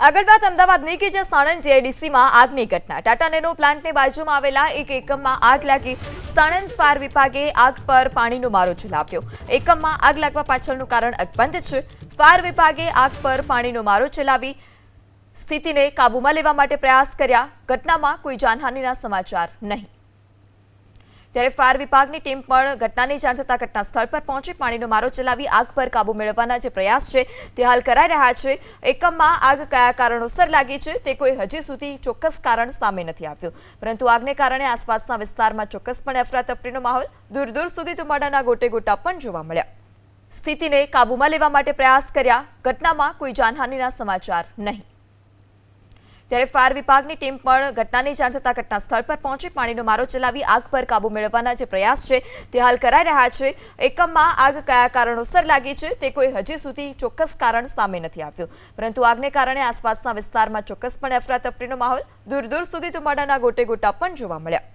આગળ વાત અમદાવાદની કે જ્યાં સાણંદ જીઆઈડીસીમાં આગની ઘટના। ટાટા નેનો પ્લાન્ટની બાજુમાં આવેલા એક એકમમાં આગ લાગી। સાણંદ ફાયર વિભાગે આગ પર પાણીનો મારો ચલાવ્યો। એકમમાં આગ લાગવા પાછળનું કારણ અકબંધ છે। ફાયર વિભાગે આગ પર પાણીનો મારો ચલાવી સ્થિતિને કાબૂમાં લેવા માટે પ્રયાસ કર્યા। ઘટનામાં કોઈ જાનહાનિના સમાચાર નહીં। ત્યારે ફાયર વિભાગની ટીમ પણ ઘટનાની જાણ થતાં ઘટના સ્થળ પર પહોંચી પાણીનો મારો ચલાવી આગ પર કાબૂ મેળવવાના જે પ્રયાસ છે તે હાલ કરાઈ રહ્યા છે। એકમમાં આગ કયા કારણોસર લાગી છે તે કોઈ હજી સુધી ચોક્કસ કારણ સામે નથી આવ્યું, પરંતુ આગને કારણે આસપાસના વિસ્તારમાં ચોક્કસપણે અફરાતફરીનો માહોલ, દૂર દૂર સુધી ધુમાડાના ગોટે ગોટા પણ જોવા મળ્યા। સ્થિતિને કાબૂમાં લેવા માટે પ્રયાસ કર્યા। ઘટનામાં કોઈ જાનહાનિના સમાચાર નહીં। ત્યારે ફાયર વિભાગની ટીમ પણ ઘટનાની જાણ થતાં ઘટના સ્થળ પર પહોંચી પાણીનો મારો ચલાવી આગ પર કાબૂ મેળવવાના જે પ્રયાસ છે તે હાલ કરાઈ રહ્યા છે। એકમમાં આગ કયા કારણોસર લાગી છે તે કોઈ હજી સુધી ચોક્કસ કારણ સામે નથી આવ્યું, પરંતુ આગને કારણે આસપાસના વિસ્તારમાં ચોક્કસપણે અફરાતફરીનો માહોલ, દૂર દૂર સુધી ધુમાડાના ગોટે ગોટા પણ જોવા મળ્યા।